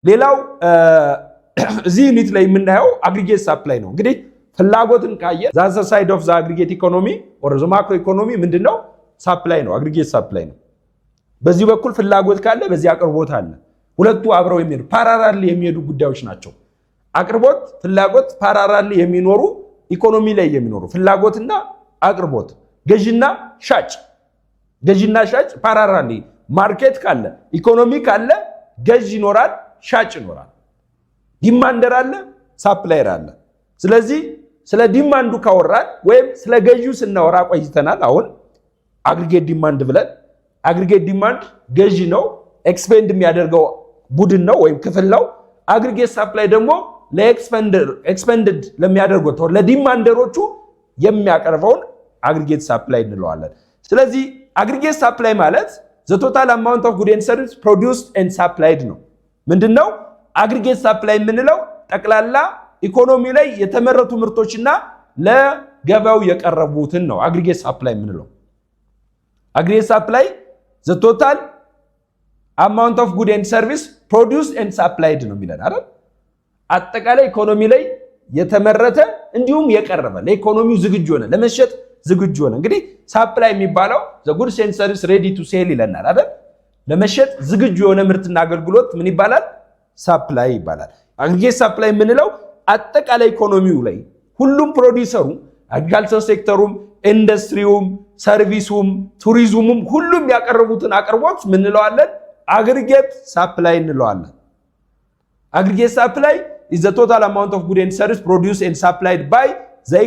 ሌላው እዚህ ዩኒት ላይ የምናየው አግሪጌት ሳፕላይ ነው። እንግዲህ ፍላጎትን ካየ ዛዘ ሳይድ ኦፍ ዘ አግሪጌት ኢኮኖሚ ኦር ዘ ማክሮ ኢኮኖሚ ምንድነው? ሳፕላይ ነው፣ አግሪጌት ሳፕላይ ነው። በዚህ በኩል ፍላጎት ካለ በዚህ አቅርቦት አለ። ሁለቱ አብረው የሚሄዱ ፓራራል የሚሄዱ ጉዳዮች ናቸው። አቅርቦት ፍላጎት ፓራራል የሚኖሩ ኢኮኖሚ ላይ የሚኖሩ ፍላጎትና አቅርቦት ገዥና ሻጭ ፓራራል ማርኬት ካለ ኢኮኖሚ ካለ ገዥ ይኖራል፣ ሻጭ ይኖራል። ዲማንደር አለ፣ ሳፕላየር አለ። ስለዚህ ስለ ዲማንዱ ካወራን ወይም ስለ ገዢው ስናወራ ቆይተናል። አሁን አግሪጌት ዲማንድ ብለን አግሪጌት ዲማንድ ገዢ ነው፣ ኤክስፔንድ የሚያደርገው ቡድን ነው ወይም ክፍል ነው። አግሪጌት ሳፕላይ ደግሞ ለኤክስፔንድድ ለሚያደርጉት ለዲማንደሮቹ የሚያቀርበውን አግሪጌት ሳፕላይ እንለዋለን። ስለዚህ አግሪጌት ሳፕላይ ማለት the total amount of goods and services produced and supplied ነው። ምንድነው አግሪጌት ሳፕላይ የምንለው? ጠቅላላ ኢኮኖሚ ላይ የተመረቱ ምርቶችና ለገበያው የቀረቡትን ነው አግሪጌት ሳፕላይ የምንለው። አግሪጌት ሳፕላይ the total amount of goods and services produced and supplied ነው የሚለን አይደል? አጠቃላይ ኢኮኖሚ ላይ የተመረተ እንዲሁም የቀረበ ለኢኮኖሚው ዝግጁ ሆነ ለመሸጥ ዝግጁ ሆነ። እንግዲህ ሳፕላይ የሚባለው the goods and services ready to sell ይለናል አይደል? ለመሸጥ ዝግጁ የሆነ ምርትና አገልግሎት ምን ይባላል? ሳፕላይ ይባላል። አግሪጌት ሳፕላይ የምንለው አጠቃላይ ኢኮኖሚው ላይ ሁሉም ፕሮዲዩሰሩ አግሪካልቸር ሴክተሩም፣ ኢንዱስትሪውም፣ ሰርቪሱም፣ ቱሪዝሙም ሁሉም ያቀርቡትን አቅርቦት ምን እንለዋለን? አግሪጌት ሳፕላይ እንለዋለን። አግሪጌት ሳፕላይ is the total amount of goods and services produced and supplied by the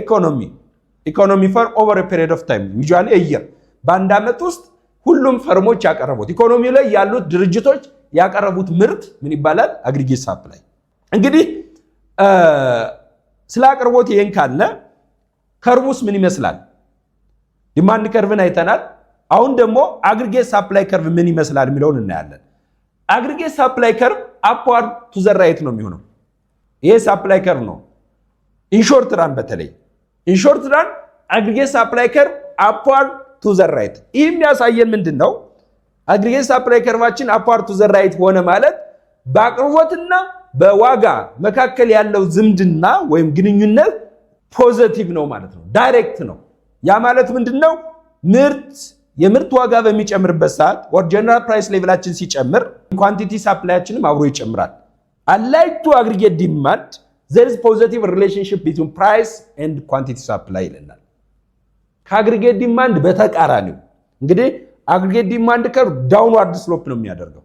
economy for over a period of time, usually a year. በአንድ ዓመት ውስጥ ሁሉም ፈርሞች ያቀረቡት ኢኮኖሚ ላይ ያሉት ድርጅቶች ያቀረቡት ምርት ምን ይባላል? አግሪጌት ሳፕላይ። እንግዲህ ስለ አቅርቦት ይሄን ካለ ከርቡስ ምን ይመስላል? ዲማንድ ከርቭን አይተናል። አሁን ደግሞ አግሪጌት ሳፕላይ ከርቭ ምን ይመስላል የሚለውን እናያለን። አግሪጌት ሳፕላይ ከርቭ አፕዋርድ ቱ ዘ ራይት ነው የሚሆነው። ይሄ ሳፕላይ ከርቭ ነው። ኢንሾርት ራን በተለይ ኢንሾርት ራን አግሪጌት ሳፕላይ ከርቭ አፕዋርድ ቱ ዘ ራይት። ይህ የሚያሳየን ምንድነው? አግሪጌት ሳፕላይ ከርቫችን አፕዋርድ ቱ ዘ ራይት ሆነ ማለት በአቅርቦትና በዋጋ መካከል ያለው ዝምድና ወይም ግንኙነት ፖዚቲቭ ነው ማለት ነው፣ ዳይሬክት ነው። ያ ማለት ምንድነው? የምርት ዋጋ በሚጨምርበት ሰዓት ወር ጀነራል ፕራይስ ሌቭላችን ሲጨምር ኳንቲቲ ሳፕላያችንም አብሮ ይጨምራል። Allied to aggregate demand, there is positive relationship between price and quantity supply ይለናል። ከአግሪጌት ዲማንድ በተቃራኒው እንግዲህ አግሪጌት ዲማንድ ከርቭ ዳውንዋርድ ስሎፕ ነው የሚያደርገው።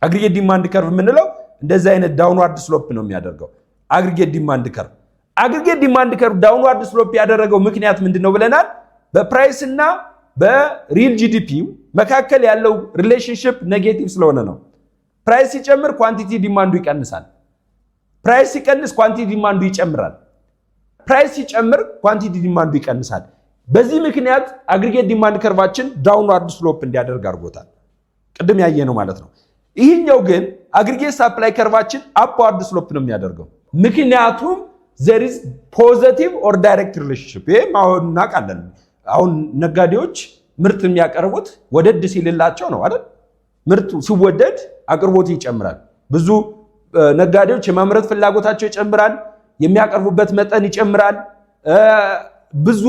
አግሪጌት ዲማንድ ከርቭ የምንለው እንደዚህ አይነት ዳውንዋርድ ስሎፕ ነው የሚያደርገው። አግሪጌት ዲማንድ ከርቭ ዳውንዋርድ ስሎፕ ያደረገው ምክንያት ምንድነው ብለናል? በፕራይስ እና በሪል ጂዲፒ መካከል ያለው ሪሌሽንሺፕ ኔጌቲቭ ስለሆነ ነው። ፕራይስ ሲጨምር ኳንቲቲ ዲማንዱ ይቀንሳል። ፕራይስ ሲቀንስ ኳንቲቲ ዲማንዱ ይጨምራል። ፕራይስ ሲጨምር ኳንቲቲ ዲማንዱ ይቀንሳል። በዚህ ምክንያት አግሪጌት ዲማንድ ከርቫችን ዳውንዋርድ ስሎፕ እንዲያደርግ አድርጎታል። ቅድም ያየነው ማለት ነው። ይህኛው ግን አግሪጌት ሳፕላይ ከርቫችን አፕዋርድ ስሎፕ ነው የሚያደርገው። ምክንያቱም there is positive or direct relationship። ይሄ አሁን እናውቃለን። አሁን ነጋዴዎች ምርት የሚያቀርቡት ወደድ ሲልላቸው ነው አይደል? ምርቱ ሲወደድ አቅርቦት ይጨምራል። ብዙ ነጋዴዎች የማምረት ፍላጎታቸው ይጨምራል፣ የሚያቀርቡበት መጠን ይጨምራል። ብዙ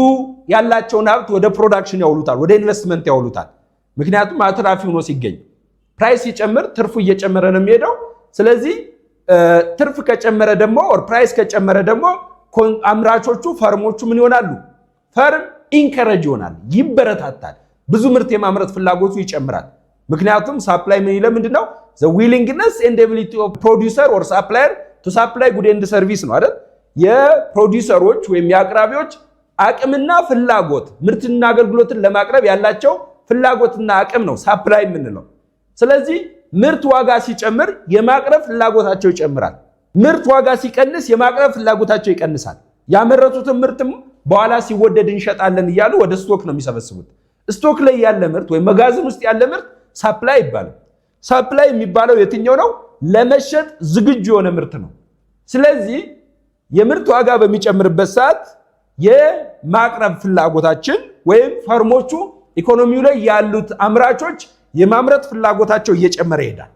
ያላቸውን ሀብት ወደ ፕሮዳክሽን ያውሉታል፣ ወደ ኢንቨስትመንት ያውሉታል። ምክንያቱም አትራፊ ሆኖ ሲገኝ ፕራይስ ሲጨምር ትርፉ እየጨመረ ነው የሚሄደው። ስለዚህ ትርፍ ከጨመረ ደግሞ ኦር ፕራይስ ከጨመረ ደግሞ አምራቾቹ ፈርሞቹ ምን ይሆናሉ? ፈርም ኢንከረጅ ይሆናል፣ ይበረታታል። ብዙ ምርት የማምረት ፍላጎቱ ይጨምራል። ምክንያቱም ሳፕላይ ምን ይለ ምንድነው? the willingness and ability of producer or supplier to supply goods and service ነው አይደል? የፕሮዲዩሰሮች ወይም የአቅራቢዎች አቅምና ፍላጎት ምርትና አገልግሎትን ለማቅረብ ያላቸው ፍላጎትና አቅም ነው ሳፕላይ የምንለው። ስለዚህ ምርት ዋጋ ሲጨምር የማቅረብ ፍላጎታቸው ይጨምራል። ምርት ዋጋ ሲቀንስ የማቅረብ ፍላጎታቸው ይቀንሳል። ያመረቱትን ምርትም በኋላ ሲወደድ እንሸጣለን እያሉ ወደ ስቶክ ነው የሚሰበስቡት። ስቶክ ላይ ያለ ምርት ወይም መጋዘን ውስጥ ያለ ምርት ሳፕላይ ይባላል። ሳፕላይ የሚባለው የትኛው ነው? ለመሸጥ ዝግጁ የሆነ ምርት ነው። ስለዚህ የምርት ዋጋ በሚጨምርበት ሰዓት የማቅረብ ፍላጎታችን ወይም ፈርሞቹ ኢኮኖሚው ላይ ያሉት አምራቾች የማምረት ፍላጎታቸው እየጨመረ ይሄዳል።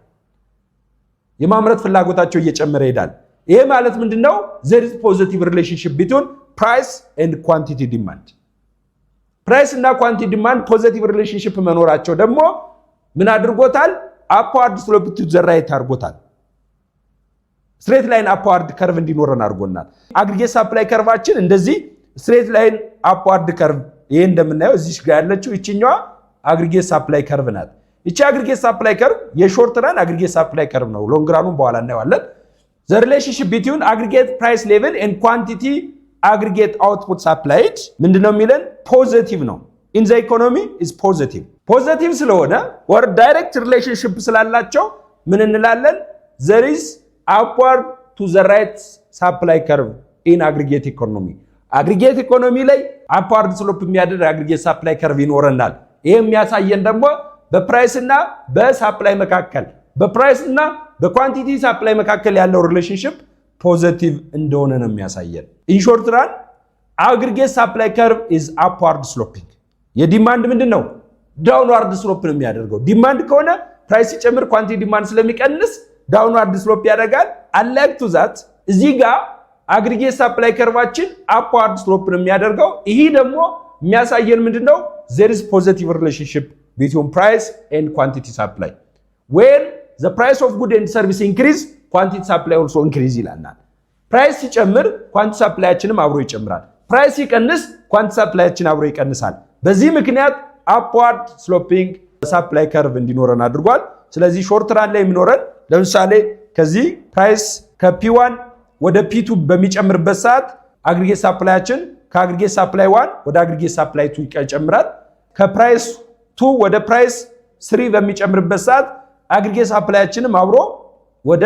የማምረት ፍላጎታቸው እየጨመረ ይሄዳል። ይሄ ማለት ምንድነው? there is positive relationship between price and quantity demand። ፕራይስ እና ኳንቲቲ ዲማንድ ፖዚቲቭ ሪሌሽንሺፕ መኖራቸው ደግሞ ምን አድርጎታል? አፕዋርድ ስሎፕ ቱ ዘ ራይት አድርጎታል። ስትሬት ላይን አፕዋርድ ከርቭ እንዲኖረን አድርጎናል። አግሪጌት ሳፕላይ ከርቫችን እንደዚህ ስትሬት ላይን አፕዋርድ ከርቭ ይሄ እንደምናየው እዚህ ጋር ያለችው እቺኛዋ አግሪጌት ሳፕላይ ከርቭ ናት። እቺ አግሪጌት ሳፕላይ ከርቭ የሾርት ራን አግሪጌት ሳፕላይ ከርቭ ነው። ሎንግ ራኑን በኋላ እናየዋለን። the relationship between aggregate price level and quantity aggregate output supplied ምንድነው የሚለን? ፖዚቲቭ ነው። in the economy is positive ፖዚቲቭ ስለሆነ or direct relationship ስላላቸው ምን እንላለን? there is upward to the right supply curve in aggregate economy aggregate economy ላይ upward slope የሚያደርግ aggregate supply curve ይኖረናል። ይሄ የሚያሳየን ደግሞ በፕራይስ እና በሳፕላይ መካከል በፕራይስ እና በኳንቲቲ ሳፕላይ መካከል ያለው ሪሌሽንሺፕ ፖዚቲቭ እንደሆነ ነው የሚያሳየን። ኢን ሾርት ራን አግሪጌት ሳፕላይ ከርቭ ኢዝ አፕዋርድ ስሎፒንግ። የዲማንድ ምንድነው? ዳውንዋርድ ስሎፕ ነው የሚያደርገው። ዲማንድ ከሆነ ፕራይስ ሲጨምር ኳንቲቲ ዲማንድ ስለሚቀንስ ዳውንዋርድ ስሎፕ ያደርጋል። አላይክ ቱ ዛት እዚህ ጋር አግሪጌት ሳፕላይ ከርቫችን አፕዋርድ ስሎፕ ነው የሚያደርገው። ይሄ ደግሞ የሚያሳየን ምንድነው? there is positive relationship between price and quantity supply when the price of good and service increase quantity supply also increase ይላናል። ፕራይስ ሲጨምር ኳንቲቲ ሰፕላያችንም አብሮ ይጨምራል። ፕራይስ ሲቀንስ ኳንቲቲ ሰፕላያችን አብሮ ይቀንሳል። በዚህ ምክንያት አፕዋርድ ስሎፒንግ ሰፕላይ ከርቭ እንዲኖረን አድርጓል። ስለዚህ ሾርት ራን ላይ የሚኖረን ለምሳሌ ከዚህ ፕራይስ ከፒ1 ወደ ፒ2 በሚጨምርበት ሰዓት አግሪጌት ሰፕላያችን ከአግሪጌት ሰፕላይ 1 ወደ አግሪጌት ሰፕላይ 2 ይጨምራል። ከፕራይስ 2 ወደ ፕራይስ 3 በሚጨምርበት ሰዓት አግሪጌት ሰፕላያችንም አብሮ ወደ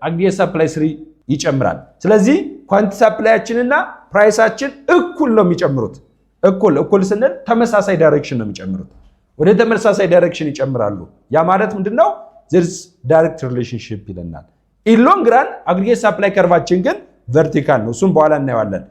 አግሪጌት ሰፕላይ 3 ይጨምራል። ስለዚህ ኳንቲቲ ሰፕላያችንና ፕራይሳችን እኩል ነው የሚጨምሩት። እኩል ስንል ተመሳሳይ ዳይሬክሽን ነው የሚጨምሩት። ወደ ተመሳሳይ ዳይሬክሽን ይጨምራሉ። ያ ማለት ምንድነው? there is direct relationship ይለናል። ኢን ሎንግ ራን አግሪጌት ሰፕላይ ከርቫችን ግን ቨርቲካል ነው። እሱም በኋላ እናየዋለን።